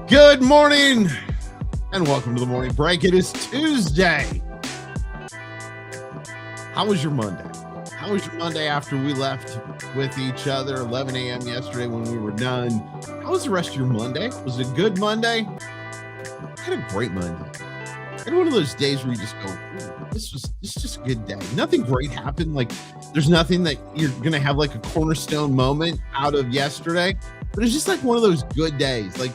Good morning and welcome to the morning break. It is Tuesday. How was your Monday? How was your Monday after we left with each other 11 a.m. yesterday when we were done? How was the rest of your Monday? Was it a good Monday? I had a great Monday. I had one of those days where you just go, this is just a good day. Nothing great happened. Like there's nothing that you're going to have like a cornerstone moment out of yesterday, but it's just like one of those good days. Like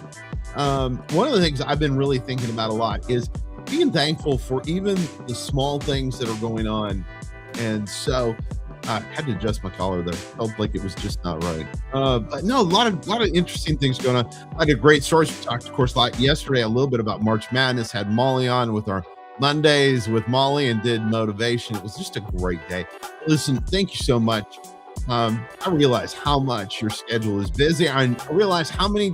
one of the things I've been really thinking about a lot is being thankful for even the small things that are going on. And so I had to adjust my collar there. Felt like it was just not right. But no, a lot of interesting things going on. I had a great stories. We talked, of course, yesterday a little bit about March Madness. Had Molly on with our Mondays with Molly and did motivation. It was just a great day. Listen, thank you so much. I realize how much your schedule is busy. I realize how many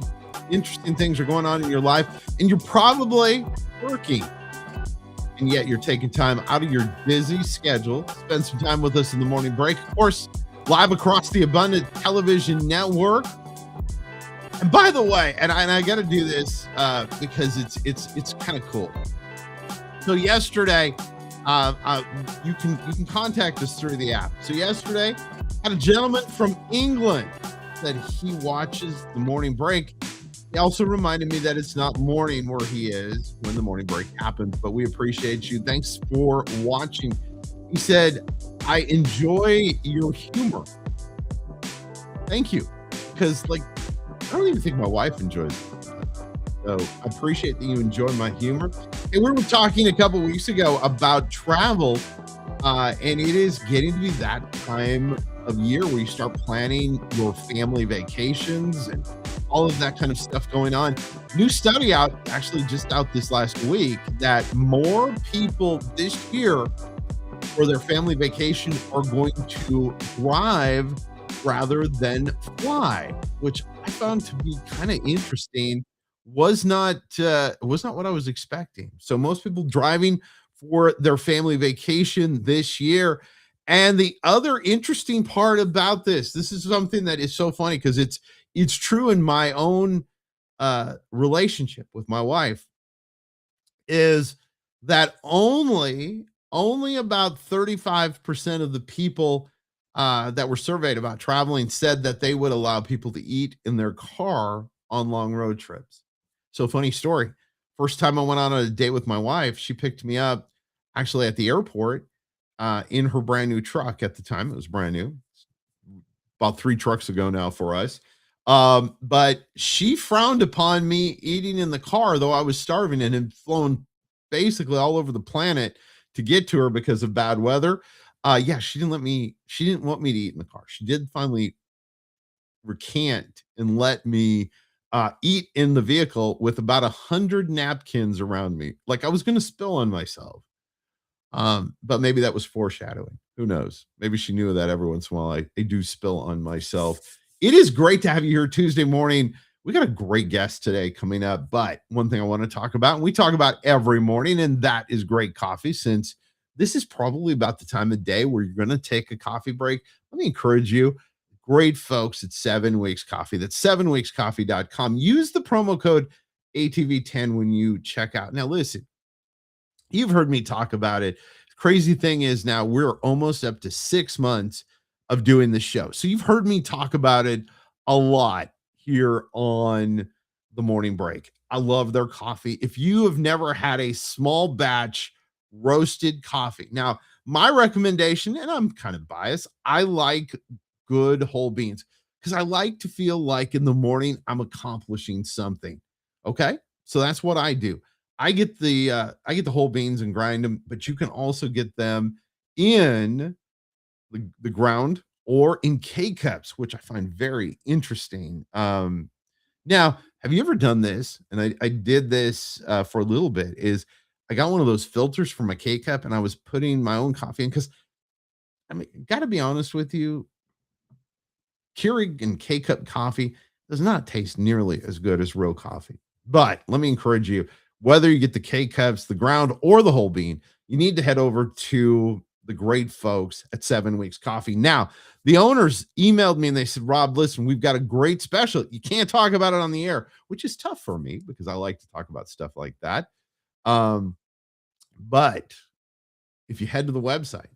interesting things are going on in your life, and you're probably working, and yet you're taking time out of your busy schedule, spend some time with us in the morning break, of course, live across the Abundant Television Network. And by the way, and I got to do this because it's kind of cool. So yesterday, you can contact us through the app. So yesterday, I had a gentleman from England that he watches the morning break. He also reminded me that it's not morning where he is when the morning break happens, but we appreciate you. Thanks for watching. He said, I enjoy your humor. Thank you. Because I don't even think my wife enjoys it. So I appreciate that you enjoy my humor. And we were talking a couple weeks ago about travel, and it is getting to be that time of year where you start planning your family vacations and all of that kind of stuff going on. New study out, actually just out this last week, that more people this year for their family vacation are going to drive rather than fly, which I found to be kind of interesting. Was not what I was expecting. So most people driving for their family vacation this year. And the other interesting part about this is something that is so funny because it's true in my own relationship with my wife, is that only about 35% of the people that were surveyed about traveling said that they would allow people to eat in their car on long road trips. So funny story. First time I went on a date with my wife, she picked me up actually at the airport in her brand new truck. At the time, it was brand new. About 3 trucks ago now for us. But she frowned upon me eating in the car, though I was starving and had flown basically all over the planet to get to her because of bad weather. Yeah, she didn't want me to eat in the car. She did finally recant and let me eat in the vehicle with about 100 napkins around me. Like I was going to spill on myself. But maybe that was foreshadowing. Who knows? Maybe she knew that every once in a while I do spill on myself. It is great to have you here Tuesday morning. We got a great guest today coming up, but one thing I want to talk about, and we talk about every morning, and that is great coffee, since this is probably about the time of day where you're going to take a coffee break. Let me encourage you. Great folks at 7 Weeks Coffee. That's 7weekscoffee.com. Use the promo code ATV10 when you check out. Now, listen, you've heard me talk about it. Crazy thing is now we're almost up to 6 months of doing the show. So you've heard me talk about it a lot here on the morning break. I love their coffee. If you have never had a small batch roasted coffee, now my recommendation, and I'm kind of biased, I like good whole beans because I like to feel like in the morning I'm accomplishing something. Okay. So that's what I do. I get the whole beans and grind them, but you can also get them in the ground or in K cups, which I find very interesting. Now, have you ever done this? And I did this for a little bit. Is I got one of those filters for my K cup, and I was putting my own coffee in because I mean, got to be honest with you, Keurig and K cup coffee does not taste nearly as good as real coffee. But let me encourage you, whether you get the K cups, the ground, or the whole bean, you need to head over to the great folks at 7 Weeks Coffee. Now, the owners emailed me and they said, Rob, listen, we've got a great special. You can't talk about it on the air, which is tough for me because I like to talk about stuff like that. But if you head to the website,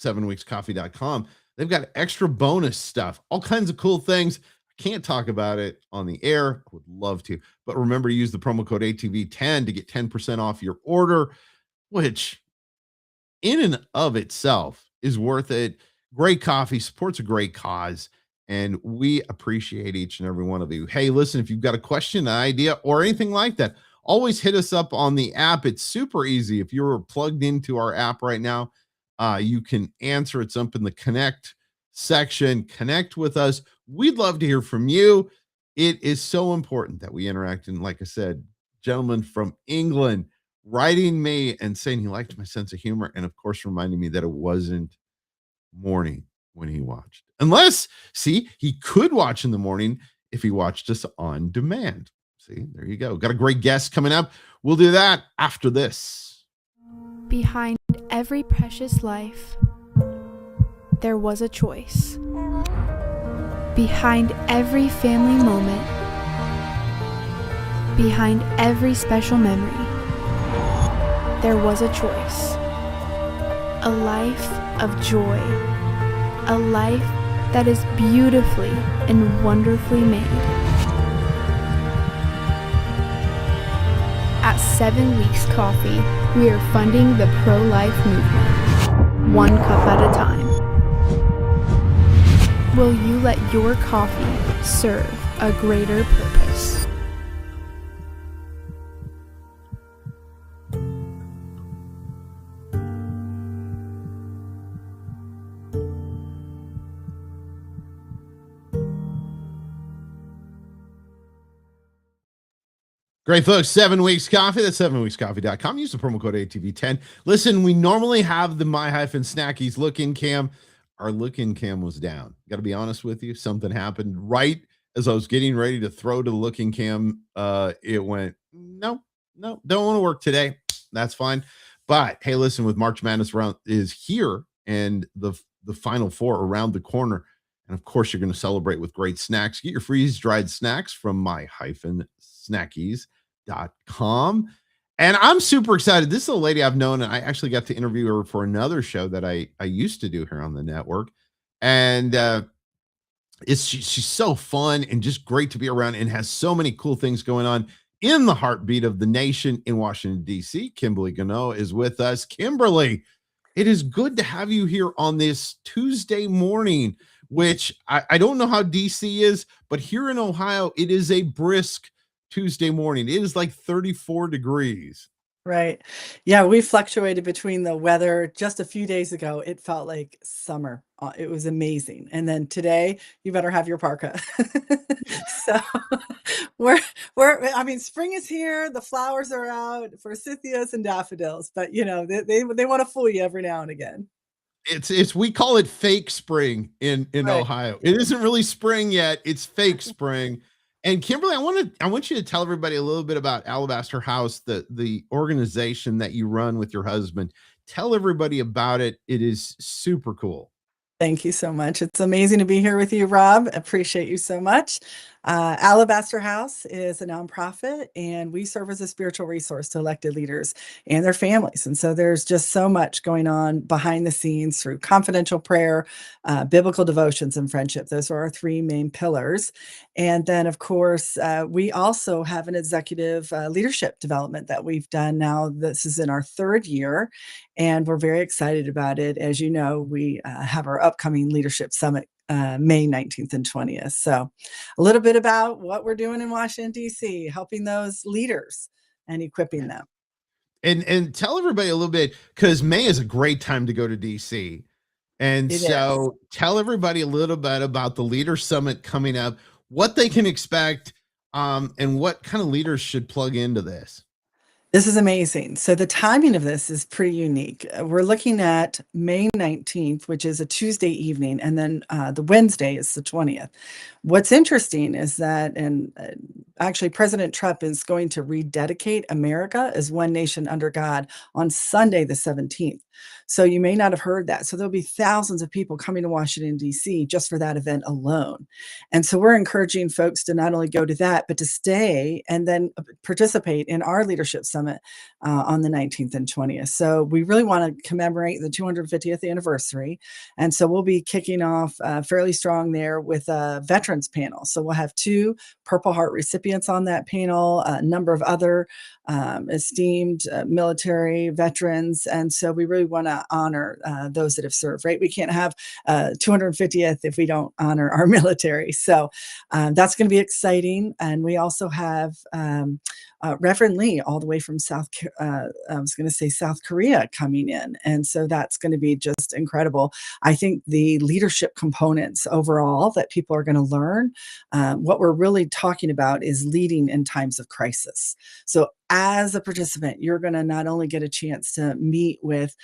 7weekscoffee.com, they've got extra bonus stuff, all kinds of cool things. I can't talk about it on the air. I would love to. But remember, use the promo code ATV10 to get 10% off your order, which in and of itself is worth it. Great coffee supports a great cause, and we appreciate each and every one of you. Hey, listen, if you've got a question, an idea, or anything like that, always hit us up on the app. It's super easy. If you're plugged into our app right now, you can answer. It's up in the connect section. Connect with us. We'd love to hear from you. It is so important that we interact. And like I said, gentleman from England writing me and saying he liked my sense of humor, and of course reminding me that it wasn't morning when he watched. Unless, see, he could watch in the morning if he watched us on demand. See, there you go. Got a great guest coming up. We'll do that after this. Behind every precious life, there was a choice. Behind every family moment, behind every special memory, there was a choice. A life of joy. A life that is beautifully and wonderfully made. At 7 Weeks Coffee, we are funding the pro-life movement, one cup at a time. Will you let your coffee serve a greater purpose? Great, folks. 7 Weeks Coffee. That's 7weekscoffee.com. Use the promo code ATV10. Listen, we normally have the My-Snackies look-in cam. Our look-in cam was down. Got to be honest with you. Something happened right as I was getting ready to throw to the look-in cam. It went, no, don't want to work today. That's fine. But hey, listen, with March Madness round is here and the Final Four around the corner. And of course, you're going to celebrate with great snacks. Get your freeze-dried snacks from My-Snackies.com. And I'm super excited. This is a lady I've known, and I actually got to interview her for another show that I used to do here on the network. And she's so fun and just great to be around and has so many cool things going on in the heartbeat of the nation in Washington, D.C. Kimberly Genau is with us. Kimberly, it is good to have you here on this Tuesday morning, which I don't know how D.C. is, but here in Ohio, it is a brisk Tuesday morning. It is like 34 degrees. Right. Yeah, we fluctuated between the weather. Just a few days ago, it felt like summer. It was amazing. And then today, you better have your parka. So I mean, spring is here. The flowers are out, forsythias and daffodils, but they want to fool you every now and again. It's we call it fake spring in Right. Ohio. It isn't really spring yet. It's fake spring. And Kimberly, I want you to tell everybody a little bit about Alabaster House, the organization that you run with your husband. Tell everybody about it. It is super cool. Thank you so much. It's amazing to be here with you, Rob. Appreciate you so much. Alabaster House is a nonprofit, and we serve as a spiritual resource to elected leaders and their families. And so there's just so much going on behind the scenes through confidential prayer, biblical devotions, and friendship. Those are our three main pillars. And then, of course, we also have an executive leadership development that we've done now. This is in our third year, and we're very excited about it. As you know, we have our upcoming leadership summit May 19th and 20th. So a little bit about what we're doing in Washington, D.C., helping those leaders and equipping them. And tell everybody a little bit, because May is a great time to go to DC. And so tell everybody a little bit about the Leader Summit coming up, what they can expect, and what kind of leaders should plug into this. This is amazing. So the timing of this is pretty unique. We're looking at May 19th, which is a Tuesday evening, and then the Wednesday is the 20th. What's interesting is that, and actually President Trump is going to rededicate America as one nation under God on Sunday, the 17th. So you may not have heard that. So there'll be thousands of people coming to Washington, D.C. just for that event alone. And so we're encouraging folks to not only go to that, but to stay and then participate in our leadership summit on the 19th and 20th. So we really want to commemorate the 250th anniversary. And so we'll be kicking off fairly strong there with a veterans panel. So we'll have 2 Purple Heart recipients on that panel, a number of other esteemed military veterans. And so we really want to honor those that have served, right? We can't have 250th if we don't honor our military. So that's going to be exciting. And we also have Reverend Lee, all the way from South Korea, coming in. And so that's going to be just incredible. I think the leadership components overall that people are going to learn, what we're really talking about is leading in times of crisis. So as a participant, you're going to not only get a chance to meet with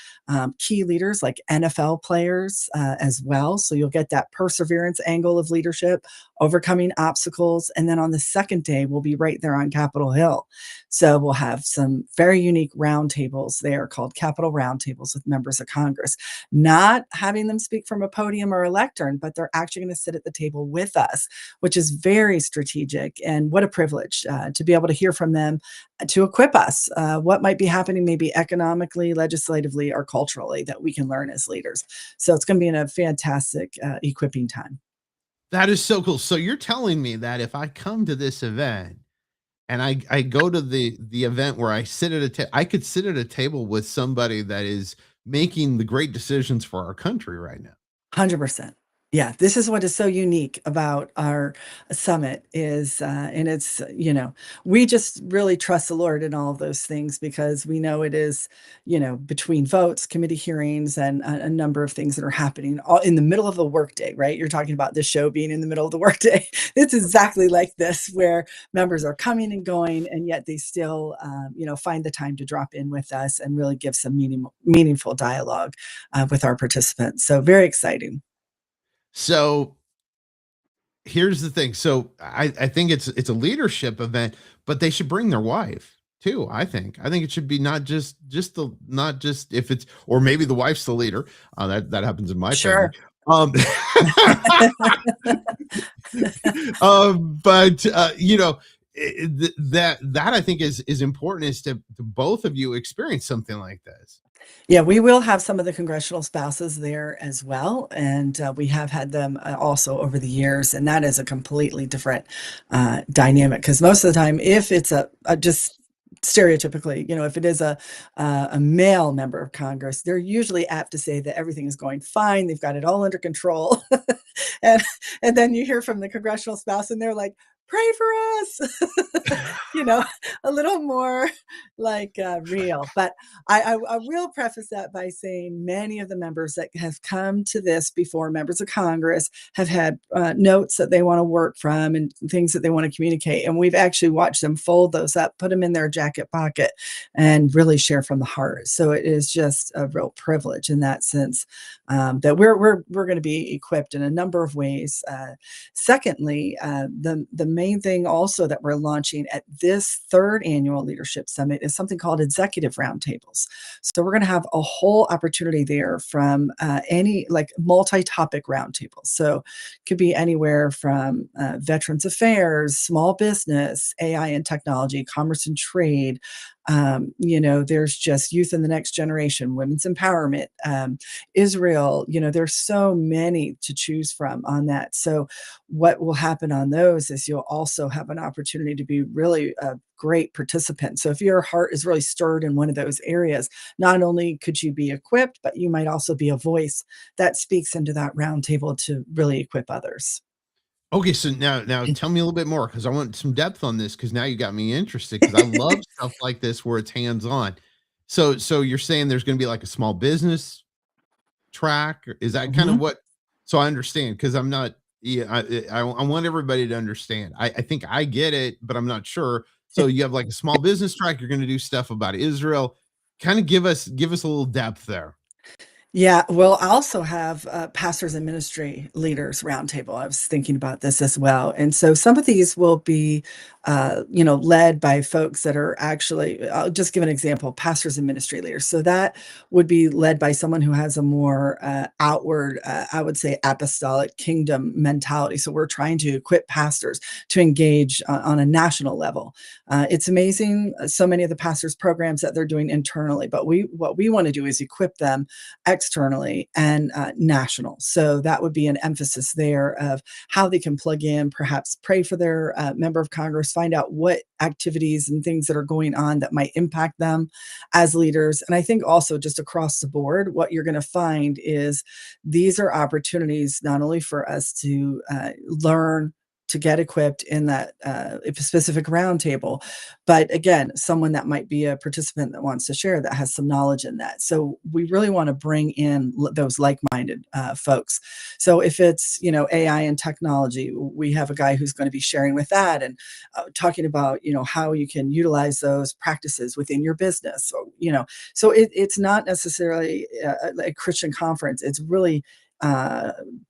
key leaders like NFL players as well. So you'll get that perseverance angle of leadership, overcoming obstacles. And then on the second day, we'll be right there on Capitol Hill. So we'll have some very unique roundtables there called Capitol Roundtables with members of Congress, not having them speak from a podium or a lectern, but they're actually going to sit at the table with us, which is very strategic. And what a privilege to be able to hear from them, to equip us what might be happening maybe economically, legislatively, or culturally that we can learn as leaders. So it's going to be a fantastic equipping time. That is so cool. So you're telling me that if I come to this event and I go to the event where I sit at I could sit at a table with somebody that is making the great decisions for our country right now. 100%. Yeah, this is what is so unique about our summit is, and it's, we just really trust the Lord in all of those things because we know it is, between votes, committee hearings, and a number of things that are happening all in the middle of the workday, right? You're talking about this show being in the middle of the workday. It's exactly like this, where members are coming and going, and yet they still, find the time to drop in with us and really give some meaningful dialogue with our participants. So very exciting. So here's the thing. So I think it's a leadership event, but they should bring their wife too. I think it should be not just if it's, or maybe the wife's the leader. That happens in my Sure. family. But that I think is important, is to both of you experience something like this. Yeah, we will have some of the congressional spouses there as well, and we have had them also over the years, and that is a completely different dynamic. Because most of the time, if it's a just stereotypically, if it is a male member of Congress, they're usually apt to say that everything is going fine, they've got it all under control, and then you hear from the congressional spouse, and they're like, pray for us, a little more like real. But I will preface that by saying many of the members that have come to this before, members of Congress, have had notes that they want to work from and things that they want to communicate. And we've actually watched them fold those up, put them in their jacket pocket, and really share from the heart. So it is just a real privilege in that sense, that we're going to be equipped in a number of ways. Secondly, the main thing also that we're launching at this 3rd annual leadership summit is something called executive roundtables. So we're going to have a whole opportunity there from any like multi-topic roundtables. So it could be anywhere from veterans affairs, small business, AI and technology, commerce and trade. There's just youth in the next generation, women's empowerment, Israel, there's so many to choose from on that. So what will happen on those is you'll also have an opportunity to be really a great participant. So if your heart is really stirred in one of those areas, not only could you be equipped, but you might also be a voice that speaks into that roundtable to really equip others. Okay, so now tell me a little bit more, because I want some depth on this, because now you got me interested, because I love stuff like this where it's hands-on. So you're saying there's going to be like a small business track? Or is that kind of Mhm. what? So I understand, because I'm not. Yeah, I want everybody to understand. I think I get it, but I'm not sure. So you have like a small business track. You're going to do stuff about Israel. Kind of give us a little depth there. Yeah, we'll also have pastors and ministry leaders roundtable. I was thinking about this as well, and so some of these will be, led by folks that are actually. I'll just give an example: pastors and ministry leaders. So that would be led by someone who has a more outward, I would say, apostolic kingdom mentality. So we're trying to equip pastors to engage on a national level. It's amazing so many of the pastors' programs that they're doing internally, but what we want to do is equip them externally and national. So that would be an emphasis there of how they can plug in, perhaps pray for their member of Congress, find out what activities and things that are going on that might impact them as leaders. And I think also just across the board, what you're going to find is these are opportunities not only for us to learn, to get equipped in that specific roundtable, but again, someone that might be a participant that wants to share that has some knowledge in that. So we really want to bring in those like-minded folks. So if it's AI and technology, we have a guy who's going to be sharing with that and talking about how you can utilize those practices within your business. So it's not necessarily a Christian conference. It's really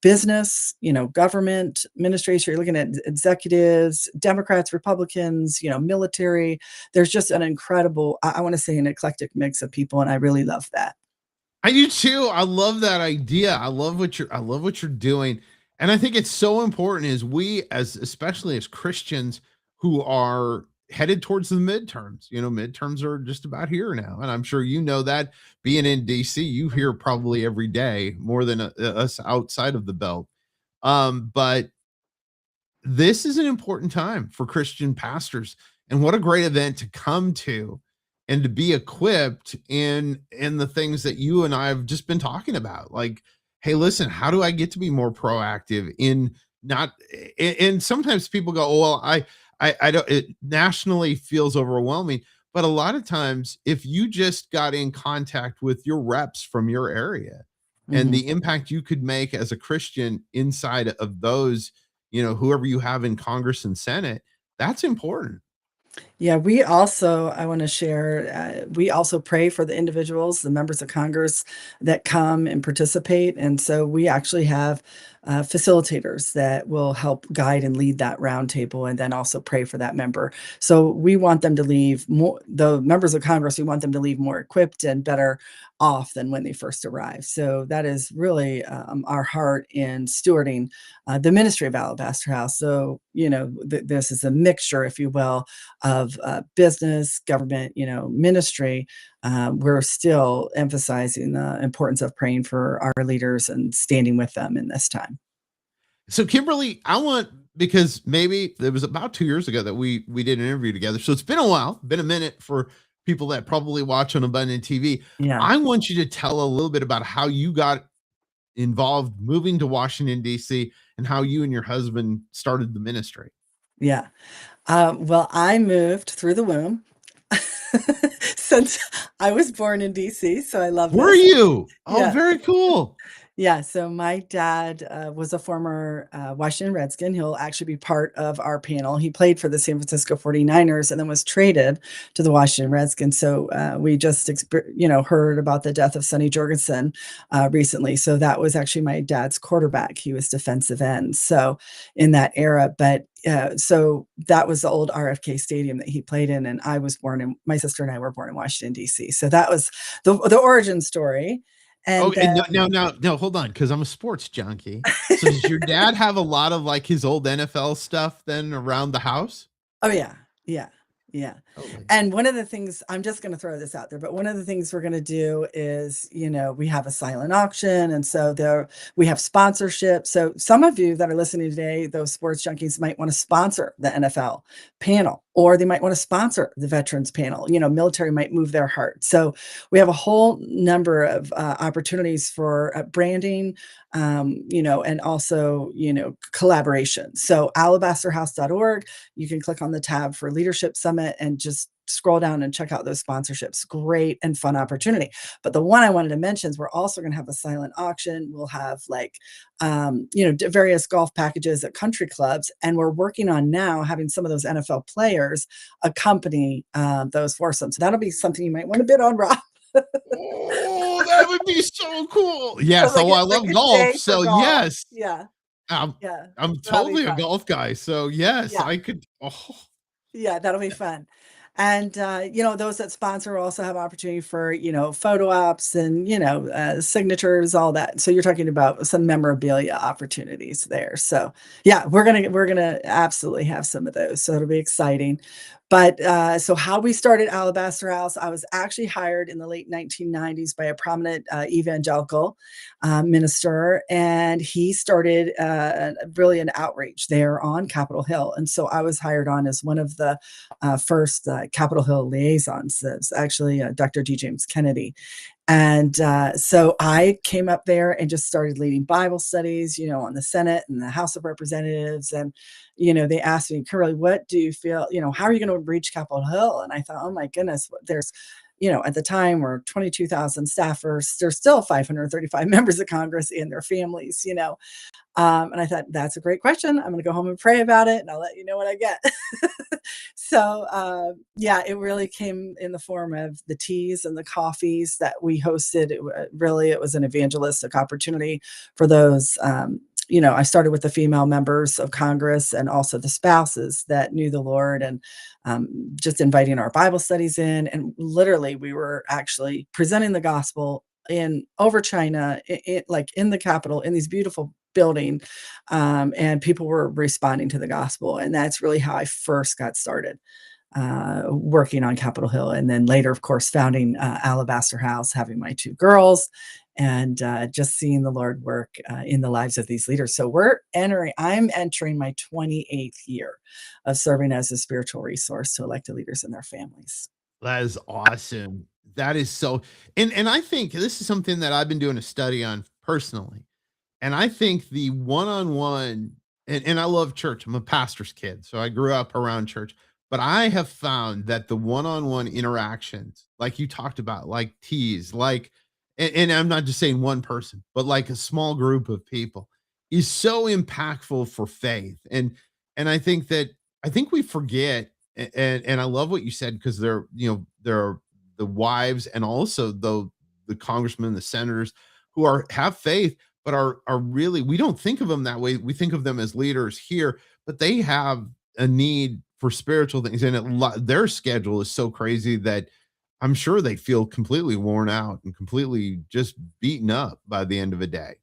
business, government, administration. You're looking at executives, Democrats, Republicans, military. There's just an incredible, I want to say, an eclectic mix of people, and I really love that. I do too. I love that idea. I love what you're doing. And I think it's so important is we as especially as Christians who are headed towards the midterms. Midterms are just about here now. And I'm sure that being in DC, you hear probably every day more than us outside of the belt. But this is an important time for Christian pastors, and what a great event to come to and to be equipped in the things that you and I have just been talking about. Like, hey, listen, how do I get to be more proactive in not and sometimes people go, oh, well, I don't, it nationally feels overwhelming. But a lot of times, if you just got in contact with your reps from your area and Mhm. the impact you could make as a Christian inside of those, whoever you have in Congress and Senate, that's important. Yeah, I want to share, we also pray for the individuals, the members of Congress that come and participate. And so we actually have facilitators that will help guide and lead that roundtable and then also pray for that member. So we want them to leave more, the members of Congress, we want them to leave more equipped and better off than when they first arrived. So that is really our heart in stewarding the ministry of Alabaster House. So, this is a mixture, if you will, of business, government, ministry. We're still emphasizing the importance of praying for our leaders and standing with them in this time. So Kimberly, I want because maybe it was about 2 years ago that we did an interview together. So it's been a while, been a minute for people that probably watch on Abundant TV. Yeah. I want you to tell a little bit about how you got involved moving to Washington, DC, and how you and your husband started the ministry. Yeah. Well, I moved through the womb since I was born in DC. So I love Were this. you? Oh, Yeah. very cool. Yeah, so my dad was a former Washington Redskin. He'll actually be part of our panel. He played for the San Francisco 49ers and then was traded to the Washington Redskins. So we just, heard about the death of Sonny Jorgensen recently. So that was actually my dad's quarterback. He was defensive end. So in that era, but so that was the old RFK Stadium that he played in, and my sister and I were born in Washington D.C. So that was the origin story. And Okay, then no, hold on, because I'm a sports junkie. So does your dad have a lot of like his old NFL stuff then around the house? Oh, yeah. Yeah. Yeah. Totally. And one of the things I'm just gonna throw this out there, but one of the things we're gonna do is, we have a silent auction, and so we have sponsorship. So some of you that are listening today, those sports junkies might wanna sponsor the NFL panel, or they might wanna sponsor the veterans panel. Military might move their heart. So we have a whole number of opportunities for branding, and also, collaboration. So alabasterhouse.org, you can click on the tab for Leadership Summit and just scroll down and check out those sponsorships. Great and fun opportunity. But the one I wanted to mention is we're also going to have a silent auction. We'll have various golf packages at country clubs. And we're working on now having some of those NFL players accompany those foursomes. So that'll be something you might want to bid on, Rob. Oh, that would be so cool. Yes, Like oh, I like love a golf, day for so golf. yes. Yeah, I'm yeah. I'm So that'll be totally a fun. golf guy, so yes, Yeah. I could oh, Yeah, that'll be fun. And, those that sponsor also have opportunity for, photo ops and, signatures, all that. So you're talking about some memorabilia opportunities there. So yeah, we're gonna absolutely have some of those. So it'll be exciting. But so how we started Alabaster House, I was actually hired in the late 1990s by a prominent evangelical minister, and he started really an outreach there on Capitol Hill. And so I was hired on as one of the first Capitol Hill liaisons. That's actually Dr. D. James Kennedy. And so I came up there and just started leading Bible studies, on the Senate and the House of Representatives. And, they asked me, Kimberly, what do you feel, how are you going to reach Capitol Hill? And I thought, oh my goodness, there's, at the time we're 22,000 staffers. There's still 535 members of Congress and their families, and I thought, that's a great question. I'm going to go home and pray about it, and I'll let you know what I get. So, yeah, it really came in the form of the teas and the coffees that we hosted. It was an evangelistic opportunity for those. I started with the female members of Congress and also the spouses that knew the Lord, and just inviting our Bible studies in. And literally, we were actually presenting the gospel in over China, like in the Capitol, in these beautiful building, and people were responding to the gospel. And that's really how I first got started working on Capitol Hill. And then later, of course, founding Alabaster House, having my two girls, and just seeing the Lord work in the lives of these leaders. So I'm entering my 28th year of serving as a spiritual resource to elected leaders and their families. that is awesome. That is so and I think this is something that I've been doing a study on personally. And I think the one-on-one and I love church. I'm a pastor's kid, so I grew up around church. But I have found that the one-on-one interactions, like you talked about, like teas, like and I'm not just saying one person, but like a small group of people is so impactful for faith. And I think we forget and I love what you said because there are the wives and also the congressmen, the senators who have faith but are really we don't think of them that way. We think of them as leaders here, but they have a need for spiritual things, and their schedule is so crazy that I'm sure they feel completely worn out and completely just beaten up by the end of a day.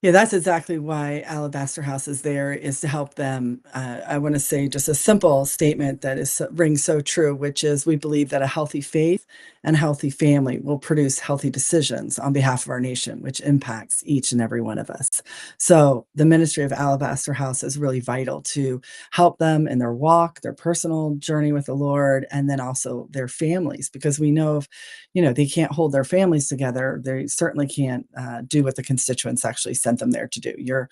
Yeah, that's exactly why Alabaster House is there, is to help them. I want to say just a simple statement that rings so true, which is we believe that a healthy faith and healthy family will produce healthy decisions on behalf of our nation, which impacts each and every one of us. So the ministry of Alabaster House is really vital to help them in their walk, their personal journey with the Lord, and then also their families, because we know if they can't hold their families together, they certainly can't do what the constituents actually sent them there to do. You're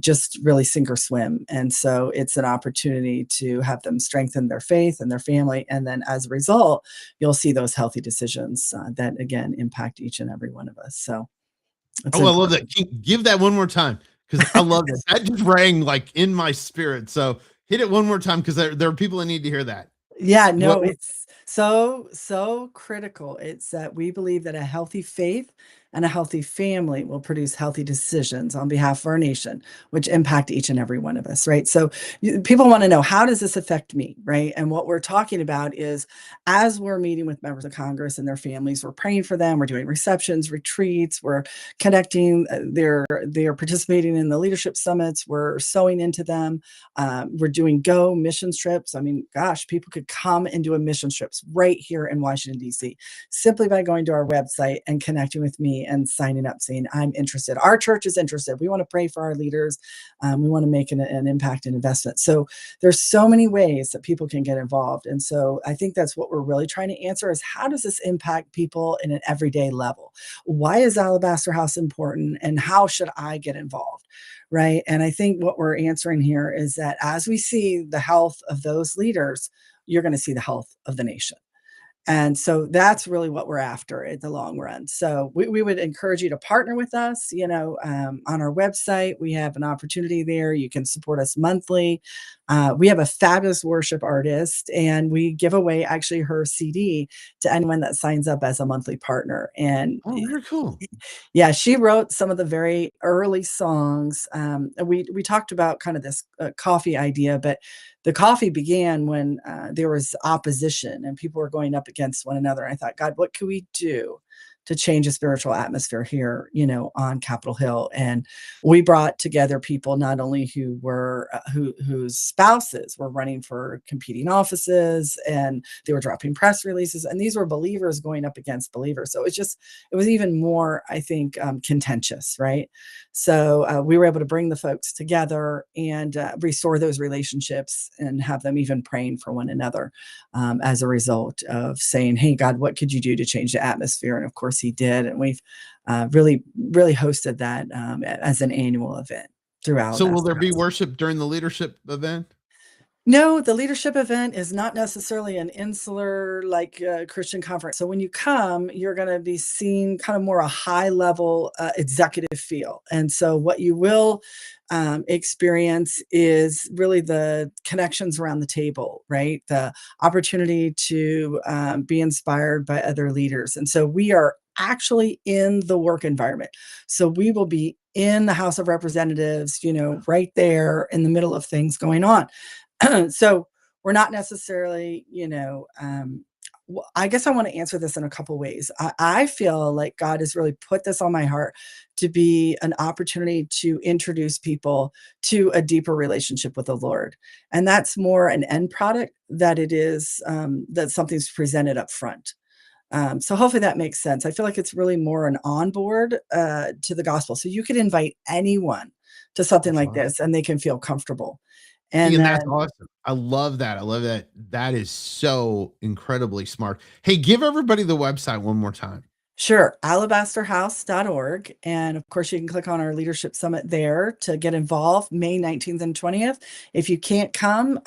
just really sink or swim. And so it's an opportunity to have them strengthen their faith and their family. And then as a result, you'll see those healthy decisions that, again, impact each and every one of us. So it's Oh, I love important. that. Give that one more time because I love that. That just rang like in my spirit. So hit it one more time because there are people that need to hear that. Yeah, What no, it's so critical. It's that we believe that a healthy faith and a healthy family will produce healthy decisions on behalf of our nation, which impact each and every one of us, right? So people want to know, how does this affect me, right? And what we're talking about is, as we're meeting with members of Congress and their families, we're praying for them, we're doing receptions, retreats, we're connecting, they're participating in the leadership summits, we're sewing into them, we're doing go mission trips. I mean, gosh, people could come and do a mission trips right here in Washington, D.C., simply by going to our website and connecting with me and signing up saying, I'm interested. Our church is interested. We want to pray for our leaders. We want to make an impact and investment. So there's so many ways that people can get involved. And so I think that's what we're really trying to answer is, how does this impact people in an everyday level? Why is Alabaster House important? And how should I get involved? Right. And I think what we're answering here is that as we see the health of those leaders, you're going to see the health of the nation. And so that's really what we're after in the long run. So we would encourage you to partner with us, on our website. We have an opportunity there. You can support us monthly. We have a fabulous worship artist, and we give away actually her CD to anyone that signs up as a monthly partner. And Oh, very cool. yeah, she wrote some of the very early songs. And we talked about kind of this coffee idea, but the coffee began when there was opposition and people were going up against one another. And I thought, God, what can we do to change the spiritual atmosphere here, on Capitol Hill? And we brought together people not only who were whose spouses were running for competing offices, and they were dropping press releases, and these were believers going up against believers. So it was even more, I think, contentious, right? So we were able to bring the folks together and restore those relationships and have them even praying for one another, as a result of saying, hey, God, what could you do to change the atmosphere? And of course he did. And we've really, really hosted that as an annual event throughout. So will there be worship during the leadership event? No, the leadership event is not necessarily an insular Christian conference. So when you come, you're going to be seeing kind of more a high level executive feel. And so what you will experience is really the connections around the table, right? The opportunity to be inspired by other leaders. And so we are actually in the work environment. So we will be in the House of Representatives, right there in the middle of things going on. So we're not necessarily, I guess I want to answer this in a couple ways. I feel like God has really put this on my heart to be an opportunity to introduce people to a deeper relationship with the Lord. And that's more an end product that it is, that something's presented up front. So hopefully that makes sense. I feel like it's really more an onboard to the gospel. So you could invite anyone to something like this and they can feel comfortable. And that's awesome. I love that. I love that. That is so incredibly smart. Hey, give everybody the website one more time. Sure. alabasterhouse.org. And of course, you can click on our leadership summit there to get involved May 19th and 20th. If you can't come,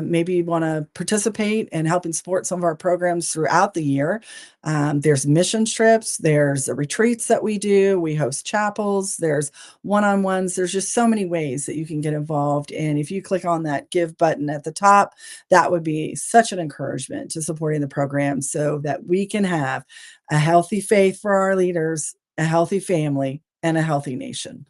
maybe you want to participate and help and support some of our programs throughout the year. There's mission trips, there's retreats that we do, we host chapels, there's one-on-ones, there's just so many ways that you can get involved. And if you click on that give button at the top, that would be such an encouragement to supporting the program so that we can have a healthy faith for our leaders, a healthy family, and a healthy nation.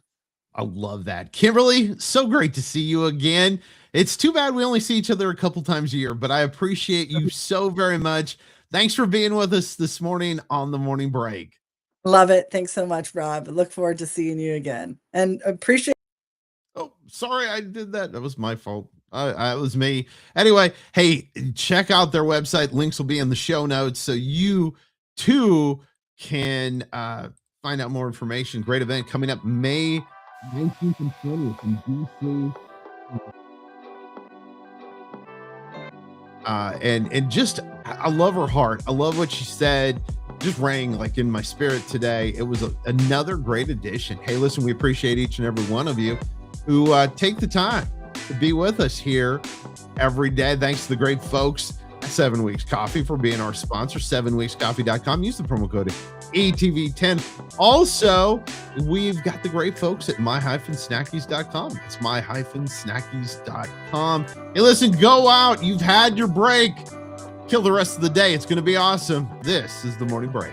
I love that. Kimberly, so great to see you again. It's too bad we only see each other a couple times a year, but I appreciate you so very much. Thanks for being with us this morning on the morning break. Love it. Thanks so much, Rob. Look forward to seeing you again and appreciate. Oh, sorry, I did that. That was my fault. It was me. Anyway, hey, check out their website. Links will be in the show notes so you too can find out more information. Great event coming up May 19th and 20th in DC. And just, I love her heart. I love what she said. Just rang like in my spirit today. It was another great addition. Hey, listen, we appreciate each and every one of you who take the time to be with us here every day. Thanks to the great folks at 7 Weeks Coffee for being our sponsor, 7weekscoffee.com. Use the promo code ATV10. Also, we've got the great folks at my-snackies.com. It's my-snackies.com. Hey, listen, go out. You've had your break. Kill the rest of the day. It's going to be awesome. This is the Morning Break.